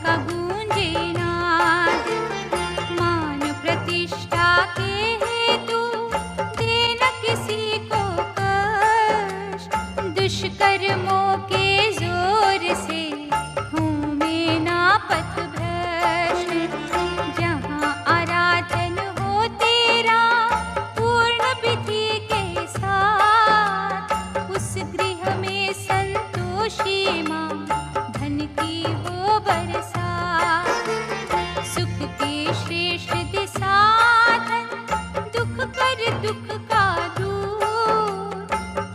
का गूंजे नाद। मान प्रतिष्ठा के हेतु दे न किसी को कष्ट, दुष्कर्मों के जोर से हूँ मैं ना पथभ्रष्ट। जहाँ आराधन हो तेरा पूर्ण विधि के साथ, उस गृह में संतोषी माँ धन की हो बरसात। सुख के श्रेष्ठ दिसाधन, दुख कर दुख का दूर,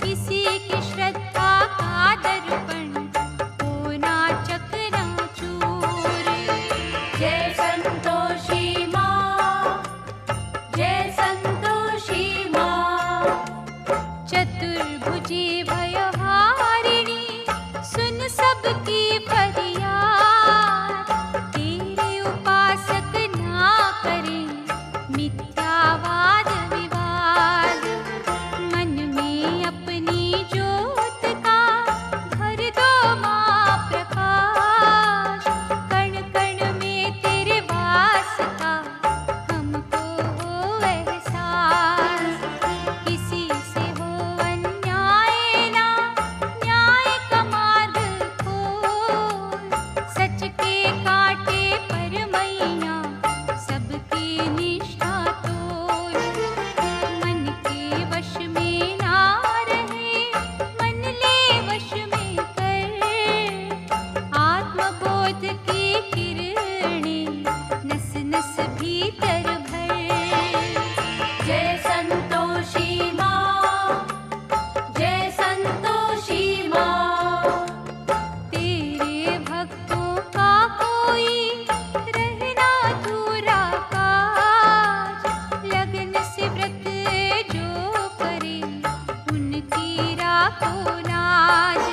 किसी की श्रद्धा का दर्पण होना चकनाचूर। जय संतोषी माँ, जय संतोषी माँ। चतुर्भुजी भयहारिणी सुन सबकी फरियाद, तेरे उपासक ना करें मिथ्यावाद विवाद। मन में अपनी ज्योत का भर दो माँ प्रकाश, कण कण में तेरे वास का हमको हो एहसास। किसी से हो अन्याय ना, न्याय का मार्ग खोल, सच के कांटे पर मैया सबकी निष्ठा तोल। मन के वश में ना रहे, मन ले वश में कर, आत्मबोध की किरणें नस नस भीतर भर। जय संतोषी माँ, जय संतोषी माँ। तेरे भक्तों का कोई रहना अधूरा काज, लगन से व्रत जो करे उनकी राखो लाज।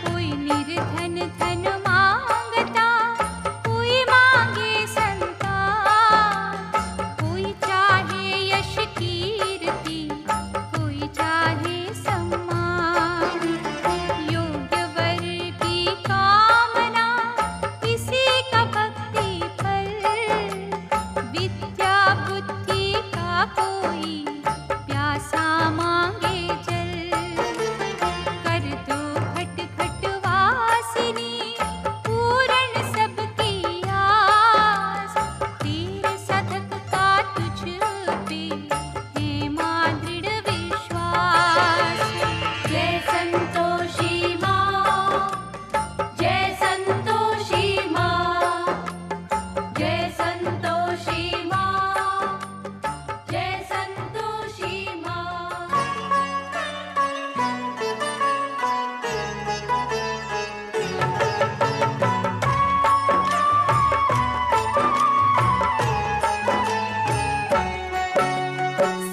कोई निर्धन धन मांगता, कोई मांगे संतान, कोई चाहे यश कीर्ति, कोई चाहे सम्मान। योग्य वर की कामना, किसी का भक्ति फल, विद्या बुद्धि का कोई प्यासा मांगे जल। कर दो खट खट वासिनी पूर्ण सबकी आस, तीर साधक का तुझ पे है माँ दृढ़ विश्वास। जय संतोषी माँ, जय संतोषी माँ। जय संतोषी माँ, जय संतोषी माँ।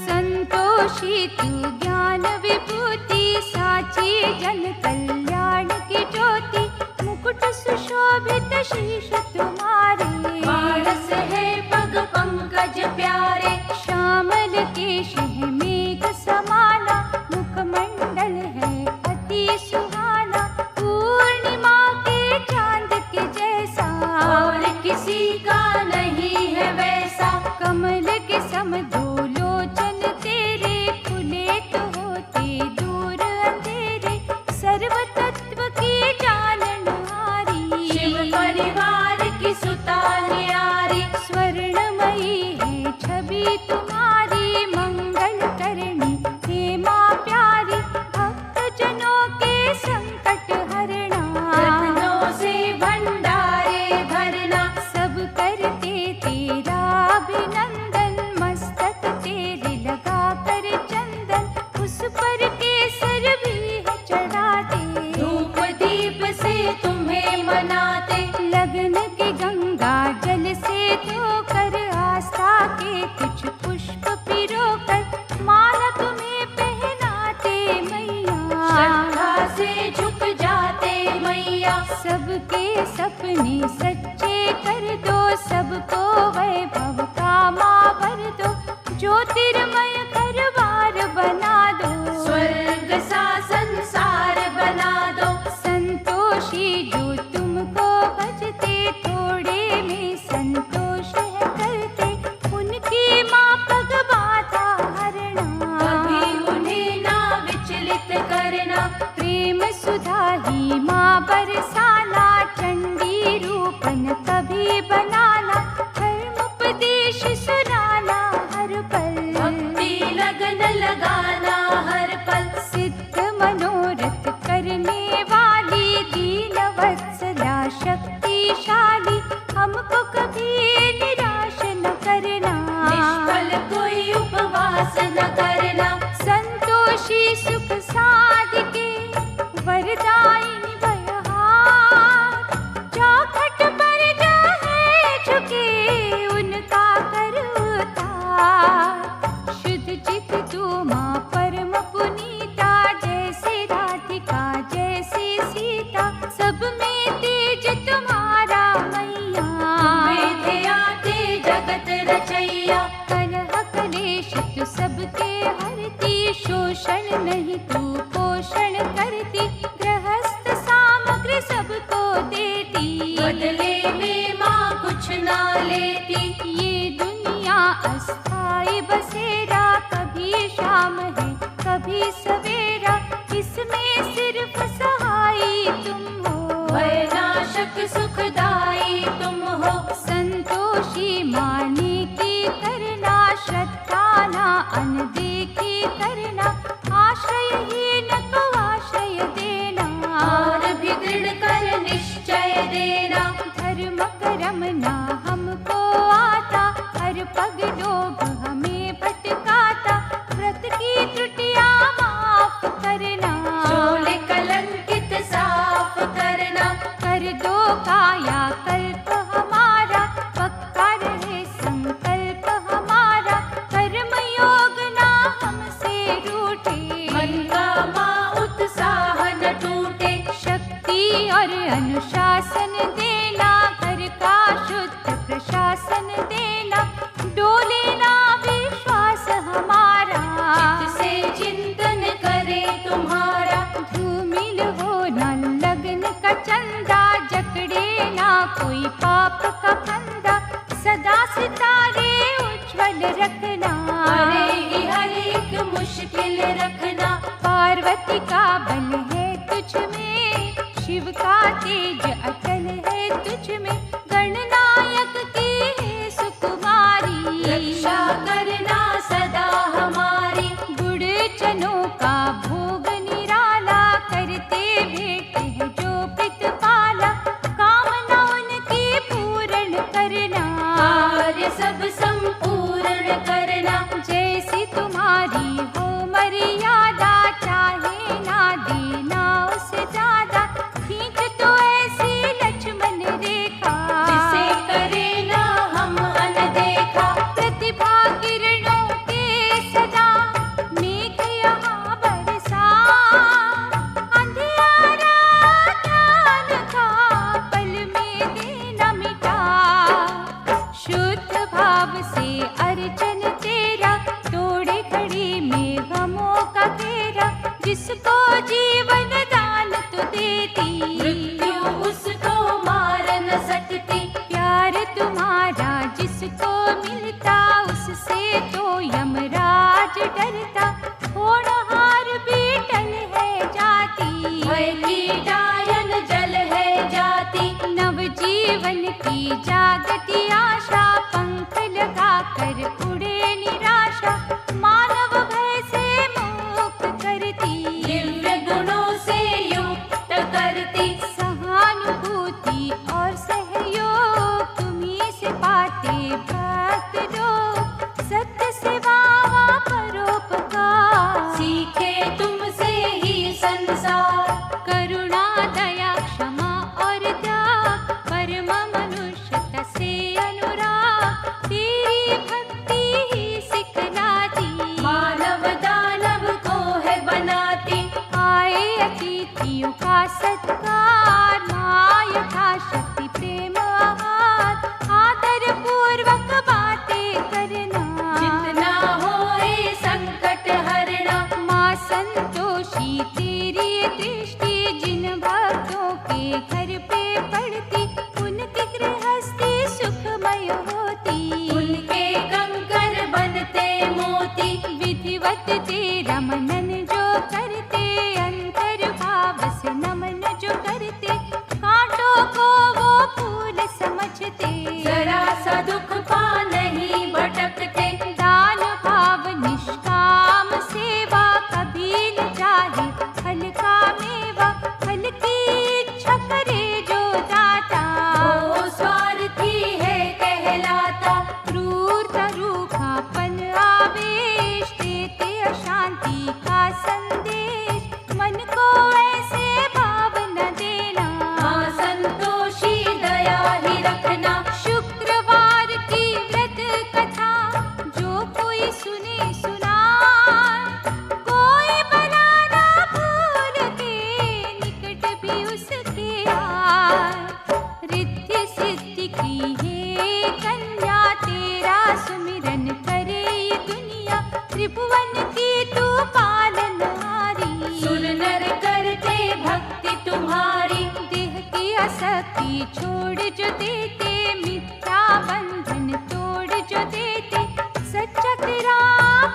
संतोषी तू ज्ञान विभूति, साची जन कल्याण की ज्योति। मुकुट सुशोभित शीश तुम्हारे, मानस है पग पंकज प्यारे। श्यामल केश है मेघ समाना, मुखमंडल है अति सुहाना। पूर्णिमा के चांद के जैसा, और किसी का नहीं है वैसा। कमल के सम दो लोचन तेरे, खुले तो होते दूर अंधेरे। सर्व तत्व की जाननहारी, शिव परिवार की सुता न्यारी। स्वर्णमयी है छवि तुम्हारी, मंगल करनी हे माँ प्यारी। भक्त जनों के संकट हरना, रत्नों से भंडारे भरना। सब करते तेरा अभिनंदन, मस्तक तेरे लगा कर चंदन। उस पर केसर भी है चढ़ाते, धूप दीप से तुम्हें मनाते। लगन के गंगा जल से धोकर, आस्था के कुछ पुष्प पिरोकर, माला तुम्हें पहनाते मैया। श्रद्धा से झुक जाते मैया। सबके सपने सच्चे कर दो, सबको वैभव का माँ भर दो। ज्योतिर्मय घरबार बना दो, स्वर्ग सा संसार बना दो। संतोषी जो तुमको भजते, थोड़े में संतोष है करते, उनकी मापक बाधा हरना। कभी उन्हें ना विचलित करना, प्रेम सुधा ही माँ बरसाना, चंडी रूपन कभी बनाना, धर्म उपदेश सुनाना हर पल। भक्ति लगन लगाना हर पल, सिद्ध मनोरथ करने वाली दीन वत्सला शक्तिशाली, हमको कभी निराश न करना। निष्फल कोई उपवास न करना, संतोषी सुख साधिके वरदायिनी भयहार, चौखट पर जो है झुके उनका कर उतार। शुद्ध चित तू माँ परम पुनीता, जैसे राधिका जैसे सीता, सब में तेज तुम्हारा मैया। तुम्हें थे आते जगत रचैया, कलह कलेश तू सबके हरती, शोषण नहीं तू पोषण करती, गृहस्थ सामग्री सबको देती। बदले में माँ कुछ ना लेती, ये दुनिया अस्थाई बसेरा, कभी शाम है कभी सवेरा, इसमें सिर्फ सहाई तुम हो। वैनाशक सुखदाई तुम हो, संतोषी माने की करना, श्रद्धा ना अनदेखी करना, आश्रयहीन को आश्रय देना। और भी दृढ़ कर निश्चय देना, धर्म कर्म ना हमको आता, हर पग डोग हमें भटकाता, व्रत की त्रुटियां माफ करना। चोले कलंकित साफ करना, कर दो काया कल्प हमारा, पक्का रहे संकल्प हमारा, कर्म योग ना हमसे रूठे। मन का माँ उत्साह न टूटे, शक्ति और अनुशासन देना, घर का शुद्ध प्रशासन देना, डोले ना विश्वास हमारा। चित्त से चिंतन करे तुम्हारा, धूमिल हो न लगन का चंदा, जकड़े ना कोई पाप का फंदा, सदा सितारे उज्ज्वल रखना। अरे ही हर एक मुश्किल रखना, पार्वती का बल है तुझ में, शिव का तेज अटल है तुझ में, गणनायक की है सुकुमारी। रक्षा करना सदा हमारी, गुड़चनों का भोग निराला, करते भेंट है जो प्रतिपाला, कामना उनकी पूर्ण करना। कार्य सब संपूर्ण करना, जैसी तुम्हारी हो मर्यादा, चाहे ना देना उससे ज्यादा, खींच तो ऐसी लक्ष्मण रेखा, जिसे करे ना हम अनदेखा। प्रतिभा किरणों के सदा मेघ यहाँ बरसा, अंधियारा ज्ञान का पल में देना मिटा। शुद्ध भाव से अर्चन तेरा, तोड़े घड़ी में गमों का घेरा, जिसको जीवन दान तू देती। मृत्यु उसको मार न सकती, प्यार तुम्हारा जिसको मिलता, उससे तो यमराज डरता, होनहार भी टल है जाती। भय की डायन जल है जाती, नव जीवन की जागती आशा, पंख लगा कर उड़े निराशा, मानव भय से मुक्त करती। दिव्य गुणों से युक्त करती, सहानुभूति और सहयोग तुम्हीं से पाते भक्त लोग, सत्य सेवा व परोपकार, सीखे तुमसे ही संसार। करुणा दया क्षमा और त्याग, परम मनुष्यता से अनुराग, संपत्ति छोड़ जो देते, मिथ्या बंधन तोड़ जो देते, सच्चा तेरा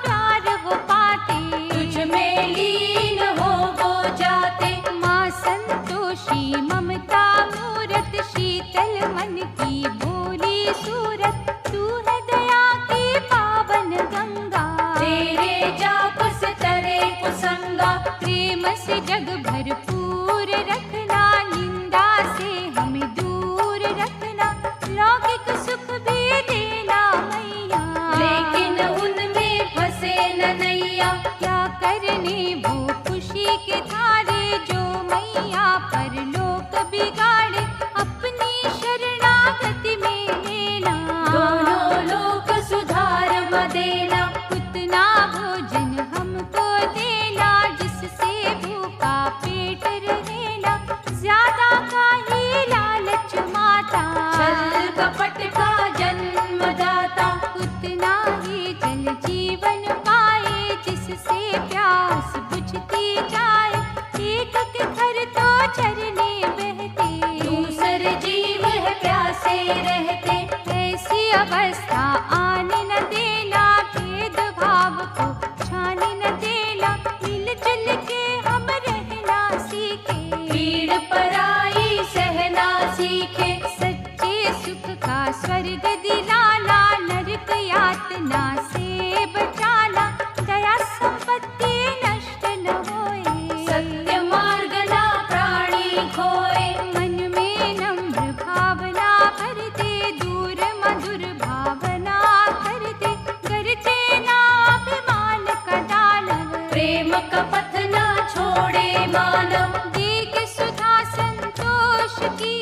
प्यार वो पाते। तुझ में लीन हो वो जाते। माँ संतोषी ममता मूरत, शीतल मन की भोली सूरत, तू है दया की पावन गंगा। तेरे जापस तरे कुसंगा। प्रेम से जग भरपूर रखना, निंदा से हमें दूर रखना, लौकिक सुख भी देना मैया। लेकिन उनमें फंसे न नैया। क्या करने वो खुशी के धारे, जो मैया पर लोक बिगाड़े, अपनी शरणागति में लेना। दोनों लोक सुधार म देना। उतना भोजन हमको देना, जिससे भूखा पेट रहेना, ज्यादा का ही लालच माता। छल कपट का जन्मदाता। उतना ही जल जीवन पाए, जिससे प्यास बुझती जाए, एक के घर तो झरने बहते, दूसरे जीव है प्यासे रहते। ऐसी अवस्था आने न देना, भेदभाव को छाने न देना, मिलजुल के हम रहना सीखे, पीड़ पराई सहना सीखे। सच्चे सुख का स्वर्ग दिलाना, नरक यातना से बचाना, दया संपत्ति नष्ट न होए। सत्य मार्ग ना प्राणी खोए। मन में नम्र भावना भर दे, दूर मधुर भावना कर दे, गरजे ना अभिमान का दानव। प्रेम का पथ ना छोड़े मानव। देख सुधा संतोष की,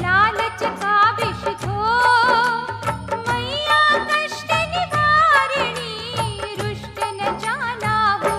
लालच का विष धो, मैया कष्ट निवारिणी, रुष्ट न जाना हो।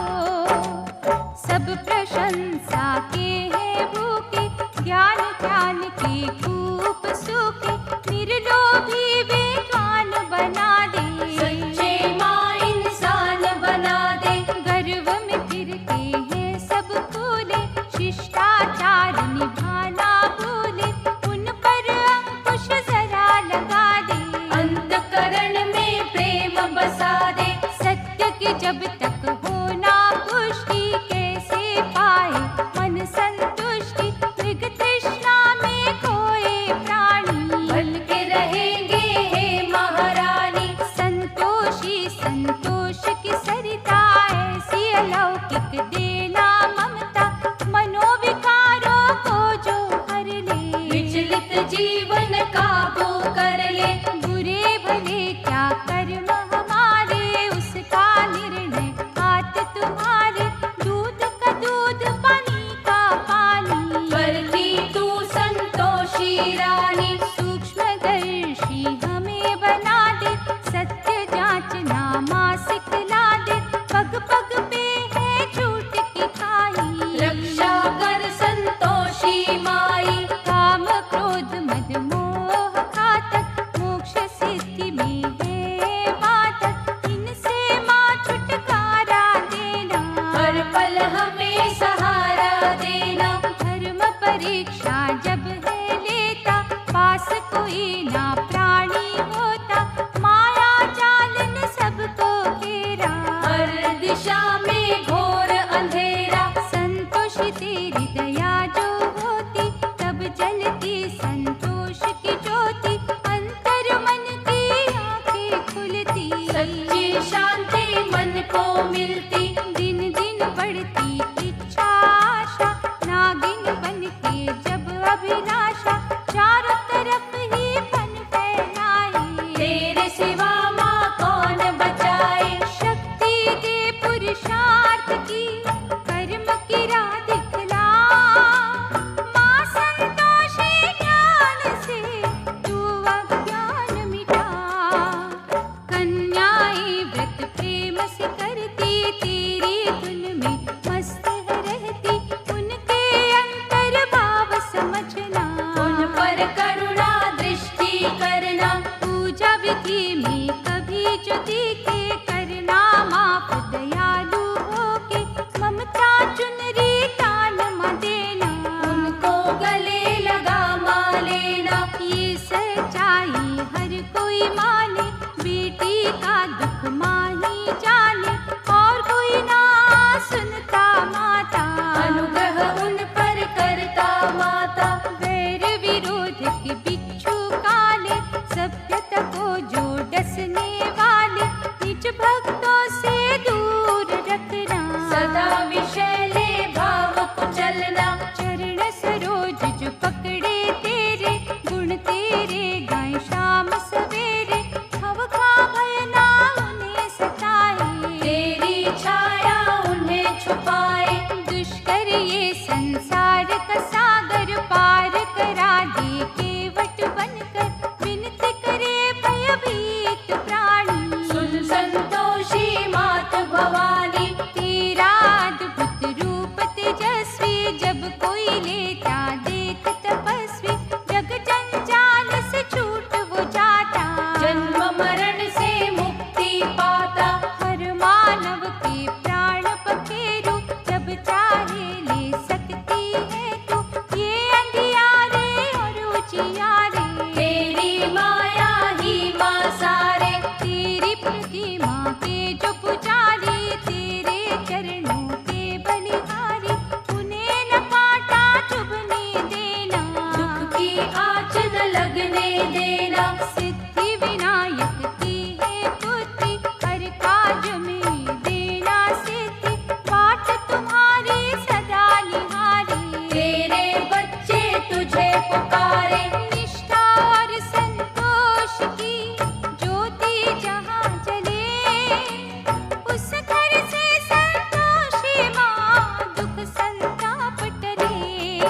सब प्रशंसा के हैं भूखे, ज्ञान ध्यान के खूब सूखे, निर्लोभी विद्वान बना दे। सच्चे माँ इंसान बना दे। गर्व में फिरते हैं सब फूले, शिष्टाचार निभाना भूले, उन पर अंकुश जरा लगा दे। अंतकरण में प्रेम बसा दे। सत्य की जब तक हो ना पुष्टि, कैसे पाए मन संतुष्टि, मृग तृष्णा में खोए प्राणी। बन के रहेंगे हे महारानी। संतोषी संतोष की सरिता, ऐसी अलौकिक देना ममता, मनोविकारों को जो हर ले। विचलित जीवन काबू कर ले। बुरे भले क्या कर्म हमारे, उसका निर्णय हाथ तुम्हारे, दूध का दूध पानी का पानी। करती तू संतोषी रानी। सूक्ष्मदर्शी हमें बना दे, सत्य जांचना माँ सिखला दे, पग पग पे है झूठ की खाई। रक्षा कर संतोषी माई। काम क्रोध मद मोह घातक, मोक्ष सिद्धि में है बाधक, इनसे माँ छुटकारा देना। हर पल हमें सहारा देना। धर्म परीक्षा जब है लेता, पास केवट बनकर विनती करे भयभीत प्राणी। सुन संतोषी मात भवानी, तेरा अद्भुत रूप तेजस्वी, जब कोई लेता देख तपस्वी, जग जंजाल से छूट वो जाता, जन्म मरण से मुक्ति पाता। हर मानव के प्राण पखेरु, जब चाहे ले सकती है तू, ये अंधियारे और उजियारे। तेरी माया ही माँ सारे, तेरी प्रतिमा के जो पुजारी, तेरे चरणों के बलिहारी, उन्हें न कांटा चुभने देना, दुख की आँच न लगने देना। सिद्धि विनायक की है पुत्री, हर काज में देना सिद्धि, बाट तुम्हारी सदा निहारी। तेरे बच्चे तुझे पुकारे, निष्ठा और संतोष की ज्योति जहाँ जले, उस घर से संतोषी माँ दुख संताप टले।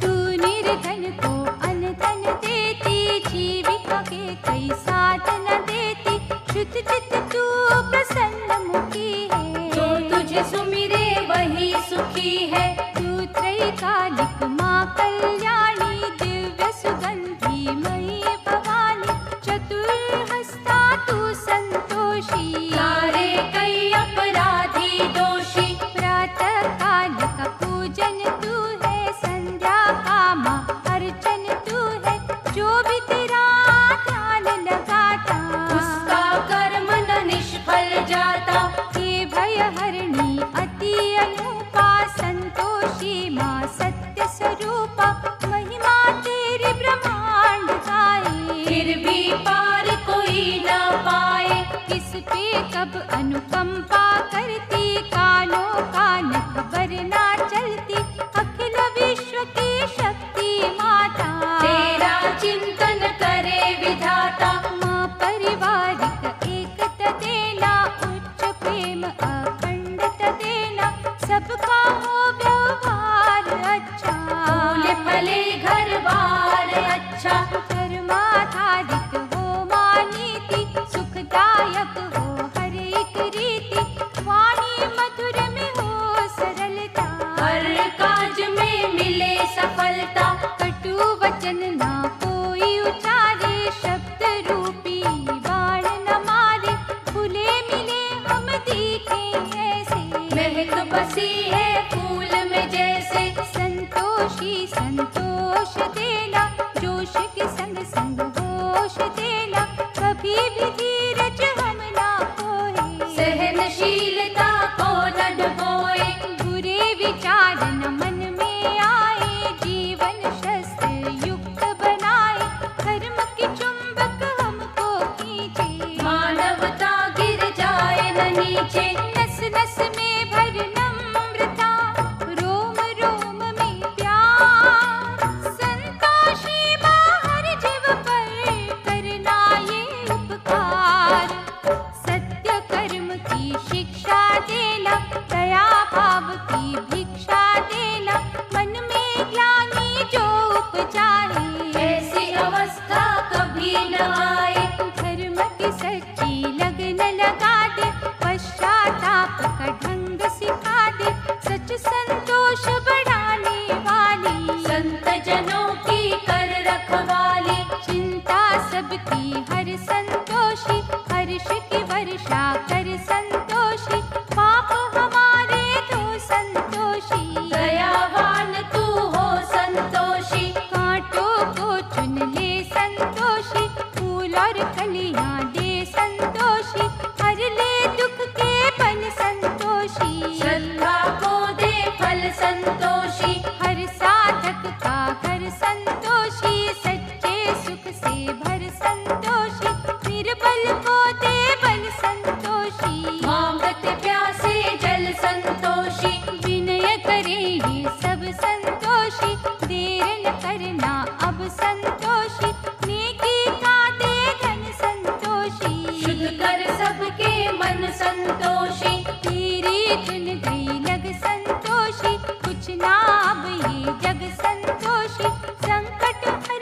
तू निर्धन को अनधन देती, जीविका के कई साधन देती, शुद्ध चित्त तू प्रसन्न मुखी है। जो तुझे सुमिरे वही सुखी है। तू त्रैकालिक माँ कल्याणी, दिव्य सुगंधी मयी भवानी, चतुर्हस्ता तू संतोषी। सारे कई अपराधी दोषी, प्रातः काल का पूजन तू है, संध्या का माँ अर्चन तू है, जो भी तेरा ध्यान लगाता, उसका कर्म न निष्फल जाता। हे भयहरिणी अति अनूपा, संतोषी माँ सत्य स्वरूपा, महिमा तेरी ब्रह्मांड गाए। फिर भी पार कोई न पाए, किस पे कब अनुकंपा करती, कानों कान खबर ना चलती, अखिल विश्व की शक्ति माता। तेरा चिंतन करे विधाता। माँ पारिवारिक एकता देना, उच्च प्रेम अखंडता देना, सबका हो व्यवहार अच्छा। फूले फले घर बार अच्छा, धर्माधारित हो माँ नीति, सुखदायक हो हर एक रीति, वाणी मधुर में हो सरलता, हर काज में मिले सफलता। कटु वचन ना कोई उचारे, शब्द रूपी बाण न मारे, खुले मिले हम दिखे ऐसे, महक बसी है फूल में जैसे। संतोषी संतोष देना, जोश के संग संग होश देना, कभी भी धीरज हम ना खोए, सहनशीलता को न डुबोए। बुरे विचार न मन में आए, जीवन शस्त्र युक्त बनाए, धर्म की चुंबक हमको खींचे, मानवता गिर जाए न नीचे। नस नस में भर नम्रता, रोम रोम में प्यार, संतोषी बाहर जीव पर करना ये उपकार, सत्य कर्म की शिक्षा देना, दया भाव की भिक्षा देना, मन में ग्लानि जो उपजाए, ऐसी अवस्था कभी न आए। धर्म की सच्ची लगन लगा दे, पश्चाताप का ढंग सिखा दे, सच संतोष बढ़ाने वाली, संत जनों की कर रखवाली। चिंता सबकी हर संतोषी, हर्ष की वर्षा कर संतोषी, पाप हमारे दो संतोषी, दयावान तू हो संतोषी। कांटों को चुन ले संतोषी, फूल और कलियां दे संतोषी, हर ले दुख के बन संतोषी, श्रद्धा को दे फल संतोषी। हर साधक का घर संतोषी, सच्चे सुख से भर संतोषी, निर्बल को दे बल संतोषी, मांगत प्यासे जल संतोषी। विनय करे ये सब संतोषी, देर न करना अब संतोषी, नेकी का दे धन संतोषी, शुद्ध कर सबके मन संतोषी। तेरी धुन गई लग संतोषी, कुछ ना अब ये जग संतोषी, संकट हर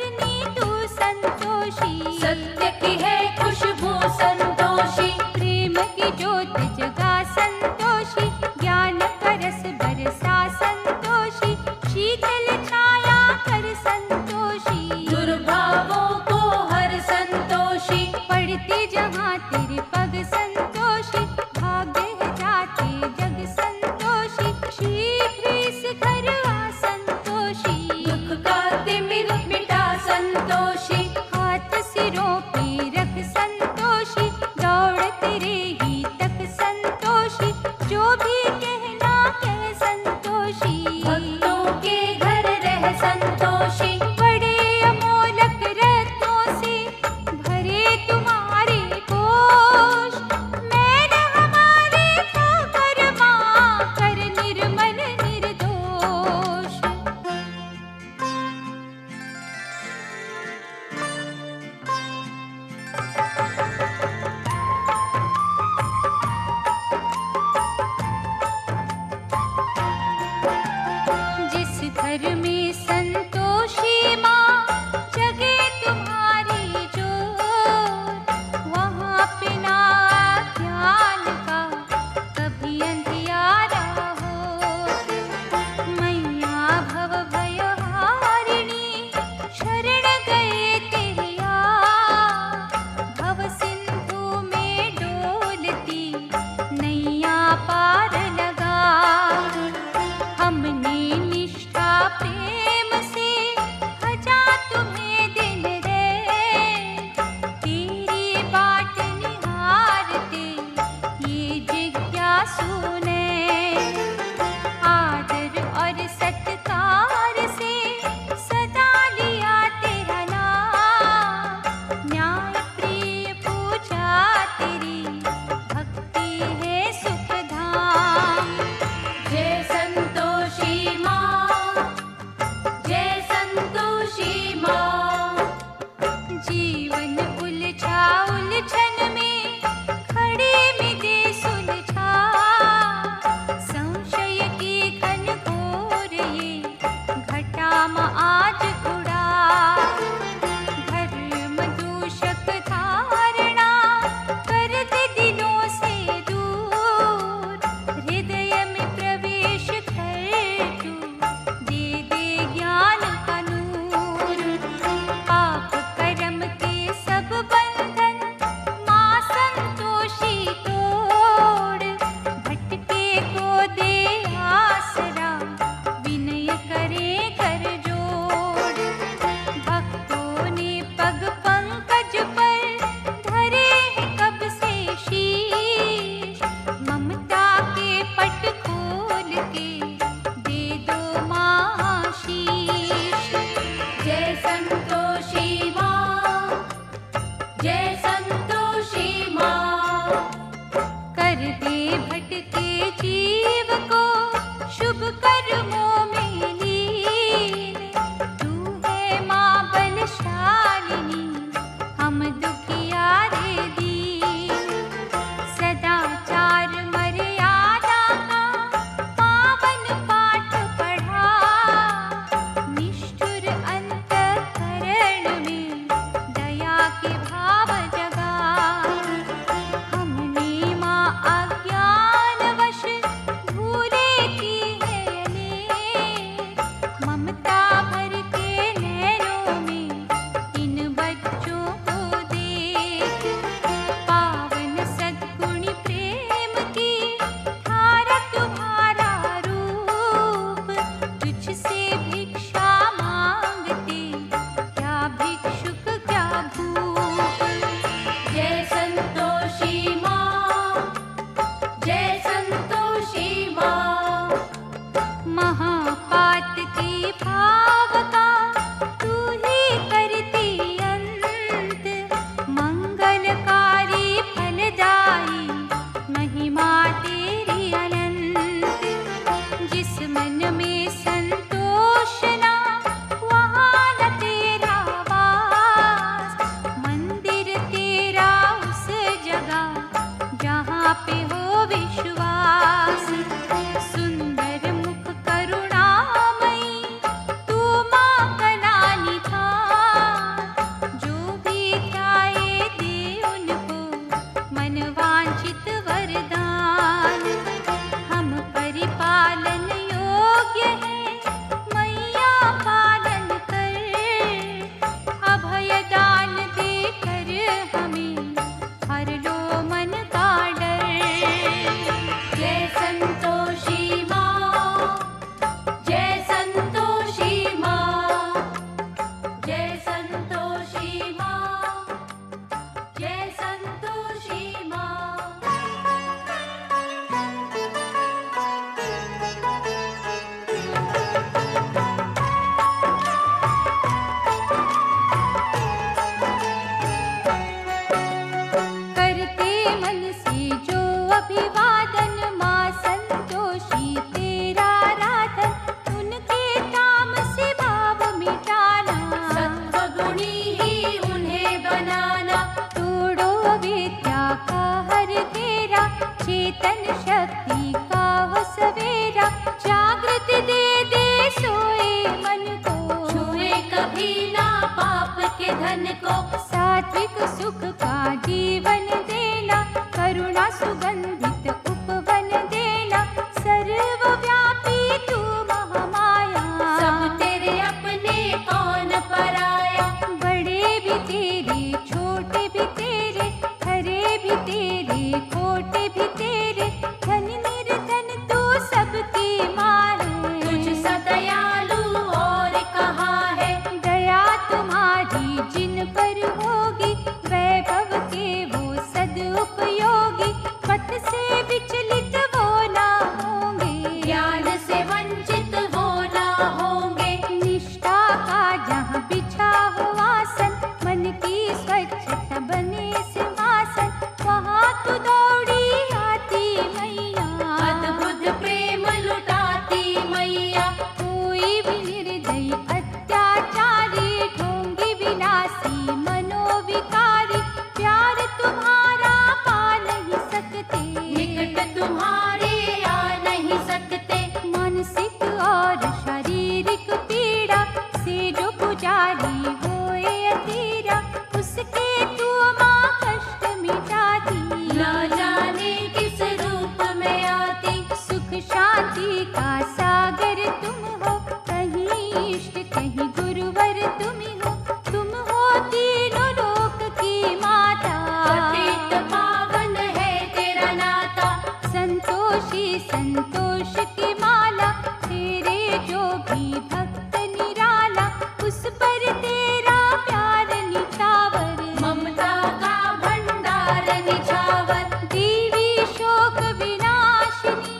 चेतन शक्ति का वो सवेरा, जागृत दे दे सोए मन को, छुए कभी ना पाप के धन को, सात्विक सुख का जीवन देना, करुणा सुगंधित उपवन देना, सर्वव्यापी तू महामाया, सब तेरे अपने कौन पराया, बड़े भी तेरे छोटे भी तेरे, हरे भी तेरे खोटे भी तेरे, धन निर्धन तू सबकी मारे, तुझ सा दयालु और कहाँ है, दया तुम्हारी जिन पर होगी, वैभव के वो सदुपयोगी, पथ से विचलित वो ना होंगे, ज्ञान से वंचित वो ना होंगे, निष्ठा का जहाँ बिछा हो आसन, मन की स्वच्छता बने सिंहासन, वहाँ तू दौड़ी आती मैया, अद्भुत प्रेम लुटाती मैया, कोई भी निर्दयी अत्याचारी, ढोंगी विनाशी मनोविकारी, प्यार तुम्हारा पा नहीं सकते, निकट तुम्हारे आ नहीं सकते, मानसिक और शारीरिक पीड़ा से जो पुजारी होए अधीरा, उसके तू माँ कष्ट मिटाती, न जाने किस रूप में आती, सुख शांति का सागर तुम हो, कहीं इष्ट कहीं गुरुवर तुम हो, तुम हो तीनों लोक की माता, पतित पावन है तेरा नाता, संतोषी संतोष की माला, तेरे जो भी भक्त निराला, उस पर तेरा प्यार निछावर, ममता का भंडार निछावर, देवी शोक विनाशिनी,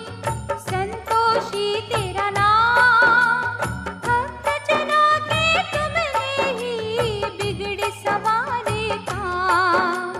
संतोषी तेरा नाम, भक्त जनों के तुमने ही बिगड़े सवारे काम,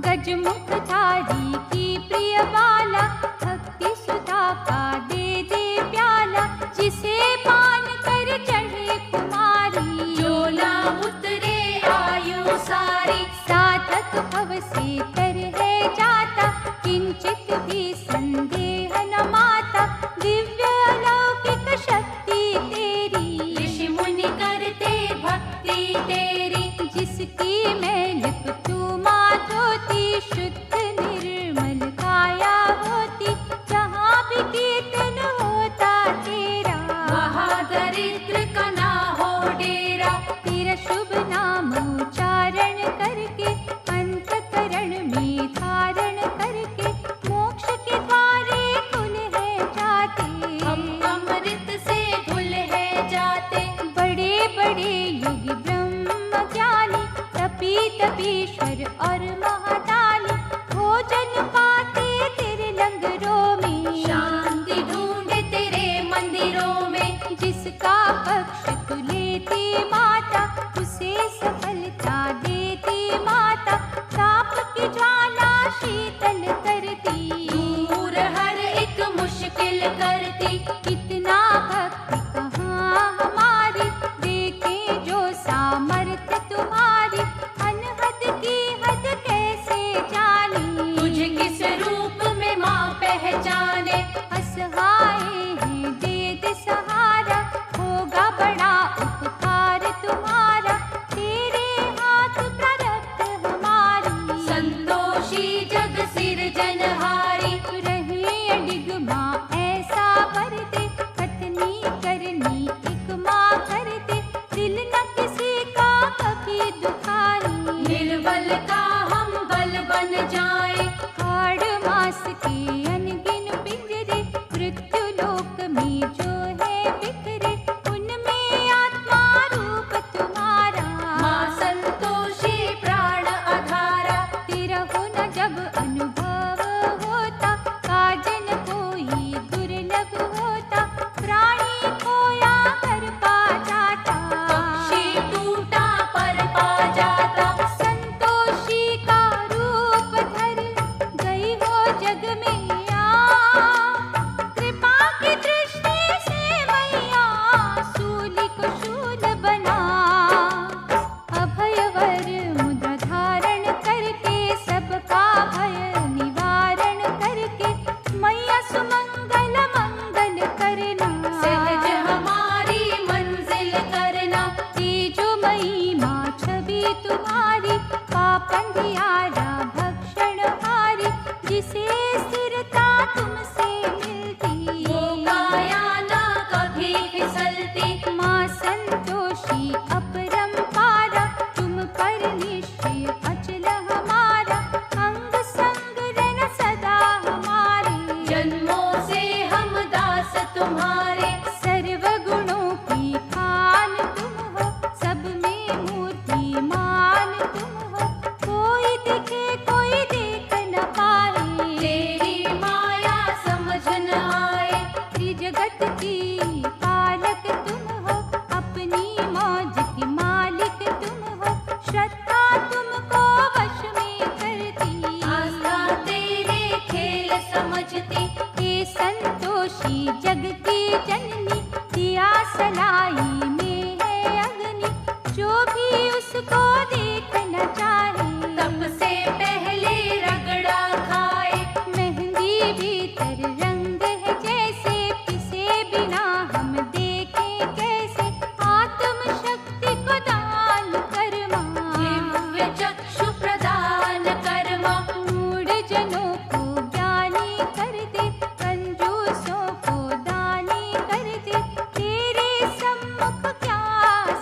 गजमुखधारी की प्रिय बाला, भक्ति सुधा का दे दे प्याला, जिसे पान कर चढ़े कुमारी, जो ना उतरे आयु सारी, साधक भव से तर है जाता, किंचित भी संदेह न माता, दिव्य अलौकिक शक्ति तेरी, ऋषि मुनि करते भक्ति तेरी, जिसकी मैल तू माँ धोती, शुद्ध निर्मल काया होती, जहाँ भी कीर्तन होता तेरा, वहाँ दरिद्र का ना हो डेरा, तेरा शुभ नाम उच्चारण करके, अंतकरण में धारण करके, मोक्ष के द्वारे खुल है जाते, हम अमृत से घुल है जाते, बड़े बड़े योगी ब्रह्म ज्ञानी, तपी तपीश्वर और महादानी, भोजन पाते तेरे लंगरों में, शांति ढूंढे तेरे मंदिरों में, जिसका पक्ष तू लेती माता, उसे सफलता देती माता, ताप की ज्वाला शीतल करती, दूर हर एक मुश्किल करती, कितना भक्ति कहाँ हमारी, देखे जो सामर्थ्य तुम्हारी, अनहद की हद कैसे भक्ति तुम्हारी, पाप अंधियारा भक्षण हारी, जिसे स्थिरता तुमसे मिलती, वो काया ना कभी फिसलती। माँ संतोषी अपरंपारा, तुम पर निश्चय अचल हमारा, अंग संग रहना सदा हमारे। जन्मों से हम दास तुम्हारे, सर्व गुणों की खान तुम हो, सब में मूर्तिमान तुम हो, कोई दिखे कोई देख न पाए, तेरी माया समझ न आए। त्रिजगत की पालक तुम हो, अपनी मौज की मालिक तुम हो, श्रद्धा तुमको वश में करती, आस्था तेरे खेल समझती। हे संतोषी जग की जननी, दिया सलाई में है अग्नि, जो भी उसको देखना चाहे, तप से पहले रगड़ा खाए। मेहंदी भीतर रंग है जैसे, पिसे बिना हम देखें कैसे, आत्म शक्ति को दान कर माँ, दिव्य चक्षु प्रदान कर माँ। मूढ़ जनों को ज्ञानी कर दे, कंजूसों को दानी कर दे, तेरे सम्मुख क्या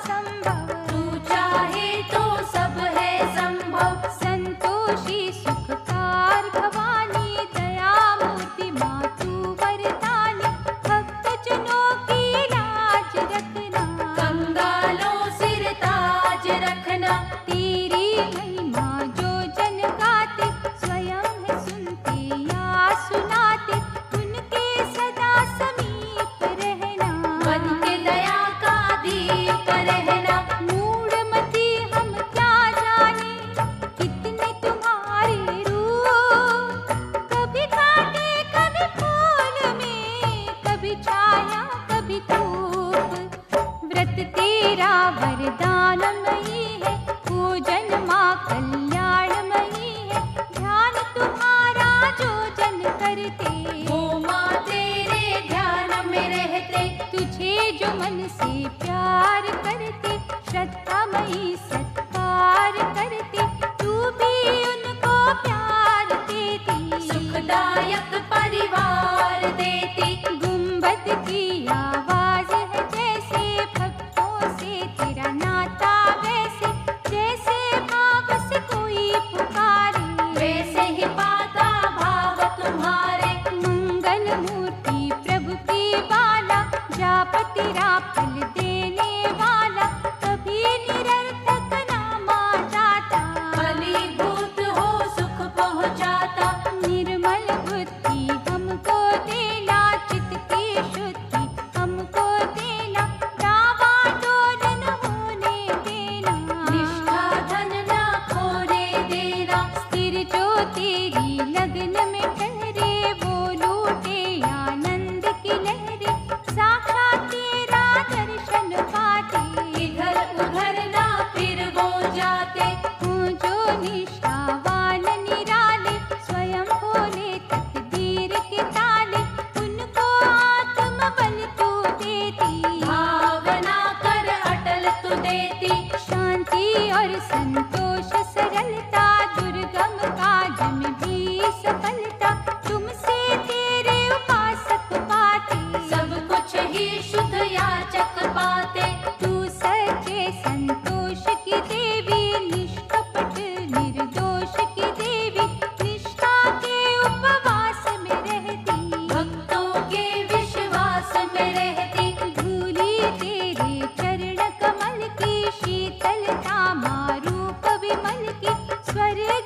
संभव, तू चाहे तो सब है संभव। संतोषी सुखकार भवानी, दयामूर्ति माँ तू वरदानी, भक्त जनों की लाज रखना, कंगालों सिर ताज रखना। तेरी महिमा जो जन गाते, स्वयं है सुनते या सुनाते, उनके सदा समीप रहना, मन के दया का दीप रहना। मूढ़मती हम क्या जाने, कितने तुम्हारे रूप, कभी काटे कभी फूल में, कभी छाया कभी धूप, व्रत तेरा वरदानमयी है, पूजन माँ कल्याणमयी है, ध्यान तुम्हारा जो जन करते, वो माँ तेरे ध्यान में रहते। तुझे जो मन से प्यार करते, श्रद्धामयी सत्कार करते, तू भी उनको प्यार देती, सुखदायक परिवार देती। गुंबद की आवाज है जैसे, भक्तों से तेरा नाता वैसे, जैसे भाव से कोई पुकारे, वैसे ही पाता भाव तुम्हारे। मंगल मूर्ति प्रभु की बाला, जापति फल देने वाला, कभी निरर्थक नामा जाता, फलीभूत हो सुख पहुँचाता। निर्मल बुद्धि हमको देना, चित्त की शुद्धि हमको देना, दावा डोल न होने देना, निष्ठा धन न खोने देना। स्थिर जो तेरी लगन में ठहरे, वो लूटे आनंद की लहरे, साक्षात तेरा दर्शन पाते, इधर उधर ना फिर वो जाते। हो जो निष्ठावान निराले, स्वयं बोले तकदीर के ताले, उनको आत्म बल तू देती, भावना कर अटल तू देती। शांति और संतोष सरलता, दुर्गम काज में भी सफलता, तुमसे तेरे उपासक पाते, सब कुछ ही शुद्ध याचक पाते। तू सच्चे संतोष की देवी, निष्कपट निर्दोष की देवी, निष्ठा के उपवास में रहती, भक्तों के विश्वास में रहती। धूली तेरे चरण कमल की, शीतलता माँ रूप विमल की, स्वर्ग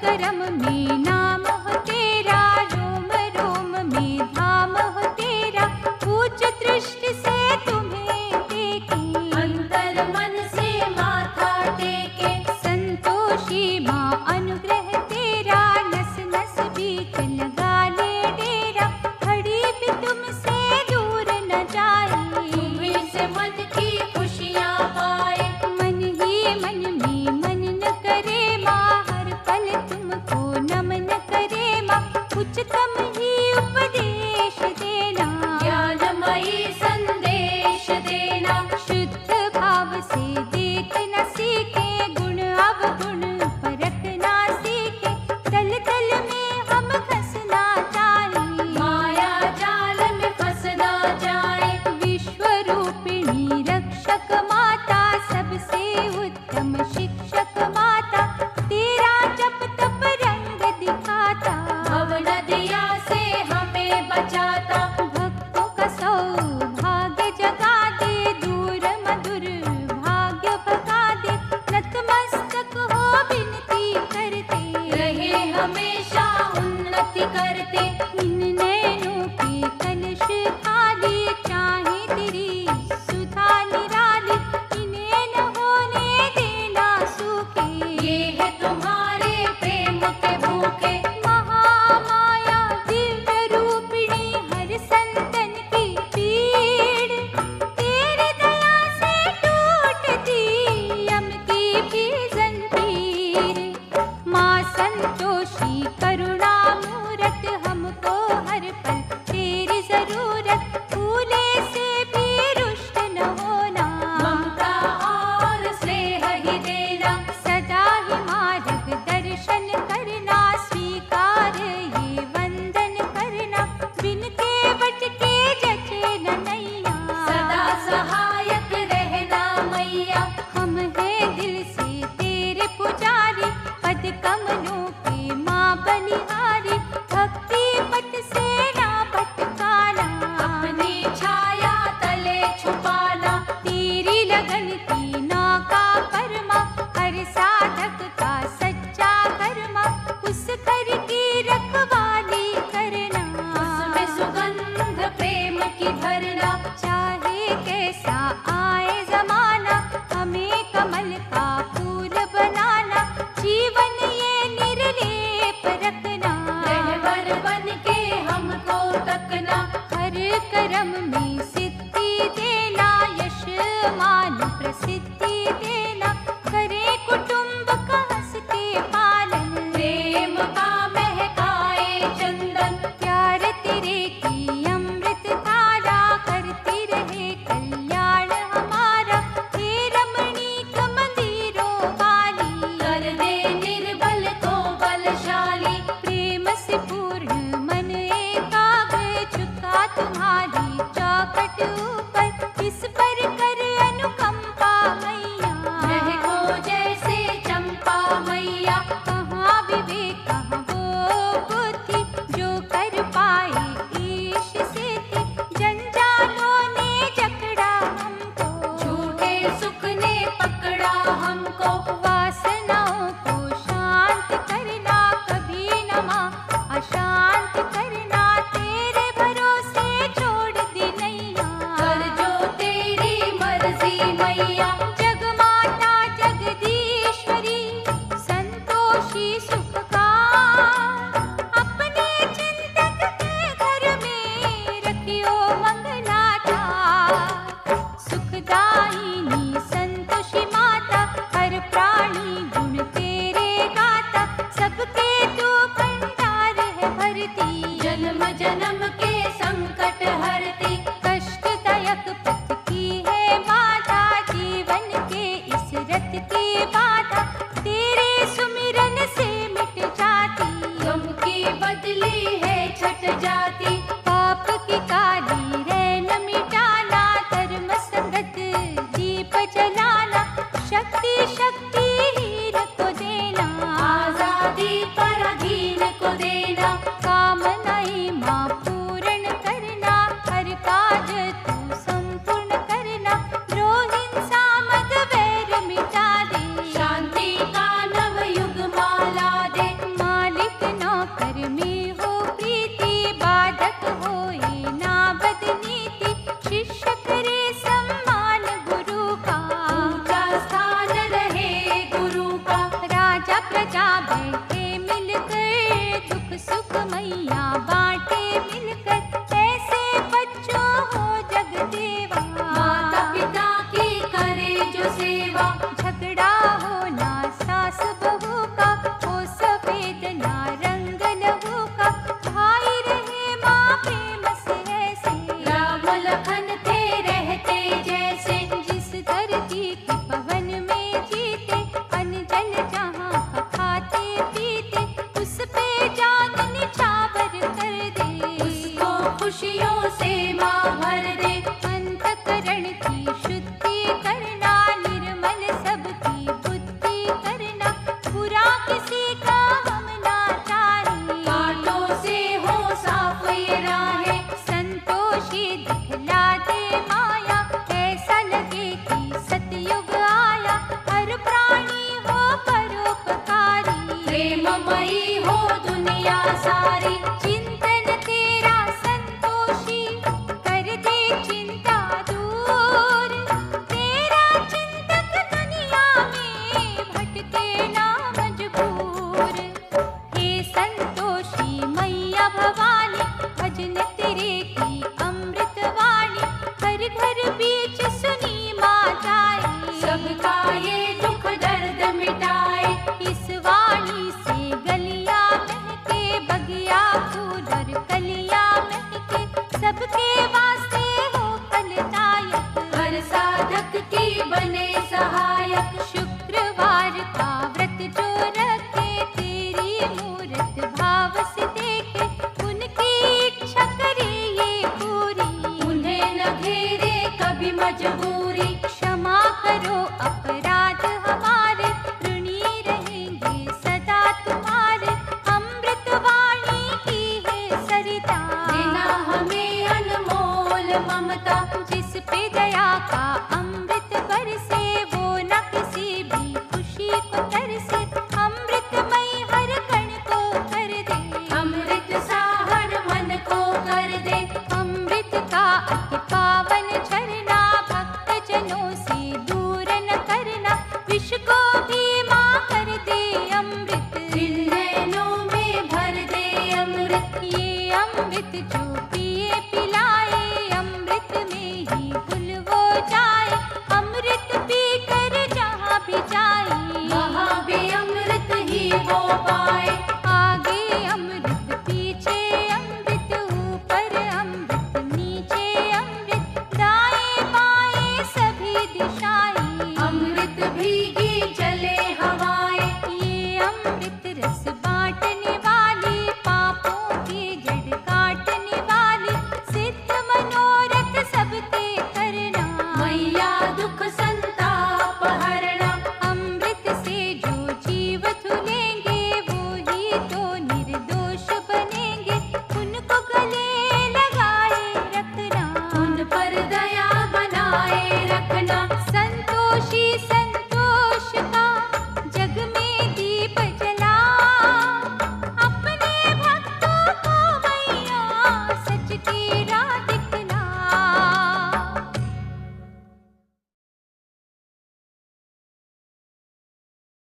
करम में नाम हो तेरा, रोम रोम में धाम हो तेरा, ऊंच दृष्टि से तुम्हें देखे, अंतर मन से माथा टेके, संतोषी माँ अनुग्रह तेरा, नस नस बीच लगा ले डेरा, घड़ी भी तुमसे दूर न जाए, तुम्हीं से मन की खुशियाँ पाए। मन ही मन में मन न करे माँ, हर पल तुमको नमन करे माँ, उच्चतम ही उपदेश देना, ज्ञानमयी संदेश देना, शुद्ध भाव से देख न सीखे, गुण अवगुण परख ना सीखे, तल तल में हम फंसना चाहे, माया जाल में फंस ना जाए। विश्व रूपिणी रक्षक माता, सबसे उत्तम शिक्षक माता, तेरा जप तप रंग दिखाता, भव नदिया से हमें बचाता, भक्तों का सौभाग्य जगा दे, दूर मधुर भाग्य भगा दे, नतमस्तक हो विनती करते, रहे हमेशा उन्नति करते। इन नैनों के कलश खाली, चाहे तेरी सुधा निराली, इन्हें न होने देना सूखे, ये है तुम्हारे प्रेम के भूखे, महामाया दिव्य रूपिणी, हर संतन की पीड़, तेरी दया से टूटती यम की भी जंजीर, माँ संतोषी करुणा मूरत, हमको हर पल तेरी जरूरत, भूले से भी रुष्ट न होना, ममता और स्नेह ही देना, सदा ही मार्ग दर्शन करना, स्वीकार ये वंदन करना, बिन केवट के जचे न नैया, सदा सहायक रहना मैया। हम हैं दिल से तेरे पुजारी, पद कमलों के माँ बलिहारी, भक्ति पथ से ना भटकाना, अपनी छाया तले छुपाना, तेरी लगन की नौका परमा, हर साधक का सच्चा कर्मा, उस घर की रखवाली करना, उसमें सुगंध प्रेम की भरना, चाहे कैसा आए जमाना, हमें कमल का फूल बनाना, जीवन ये निर्लेप रखना, रहबर बन के हमको तकना, हर कर्म में सिद्धि देना, यश मान प्रसिद्धि देना, करे कुटुंब का हंस के पालन, प्रेम का महकाए चंदन, प्यार तेरे की अमृत धारा, करती रहे कल्याण हमारा, हे रमणीक मंदिरों वाली, कर दे निर्बल को बलशाली, प्रेम से पूर्ण मन एकाग्र, झुका तुम्हारी चौखट ऊपर, इस पर कर अनुकंपा मैया, महको जैसे चंपा मैया, कहाँ विवेक कहाँ वो बुद्धि, जो कर पाए ईश से थी, जंजालों ने जकड़ा हमको, झूठे सुख ने पकड़ा हमको, वासनाओं को शांत करना, कभी न माँ अशांत करना, तेरे भरोसे छोड़ दी नैया, कर जो तेरी मर्जी मैया, जगमाता जगदीश्वरी, संतोषी सुखकार, अपने चिंतक के घर में रखियो मंगलाचार, सुखदायिनी संतोषी माता, हर प्राणी गुण तेरे गाता, सबके तू भंडार है भरती, जन्म जन्म के संकट हरती, कष्टदायक पथ की है बाधा, जीवन के इस रथ की बाधा, तेरे सुमिरन से प्रेममयी हो दुनिया सारी। चिंतन तेरा संतोषी कर दे चिंता दूर। तेरा चिंतक दुनिया में भटके ना मजबूर। हे संतोषी मैया भवानी, भजन तेरे की अमृत वाणी घर घर बीच सुनी माँ जाए। सबका ये दुख दर्द मिटाए। इस वाणी से गलियां महके, बगिया फूल और कलियां महके, सबके वास्ते हो फलदायक। हर साधक की बने सहायक। शुक्रवार का व्रत जो रखे, तेरी मूरत भाव से देखे, उनकी इच्छा करे ये पूरी। उन्हें न घेरे कभी मजबूरी। क्षमा करो अपराध हमारे, ऋणी रहेंगे सदा तुम्हारे। अमृत वाणी की है सरिता, देना हमें अनमोल ममता। जिस पे दया का अमृत बरसे, वो न किसी भी खुशी को तरसे। अमृतमयी हर कण को कर दे, अमृत सा हर मन को कर दे। अमृत का अति पावन झरना, भक्त जनों से दूर न करना। विश्व को भी माँ कर दे अमृत, दिल नैनों में भर दे अमृत। ये अमृत जो पिए पिलाए, अमृत में ही भूल वो जाए। अमृत पी कर जहाँ भी जाए, वहाँ भी अमृत ही वो पाए।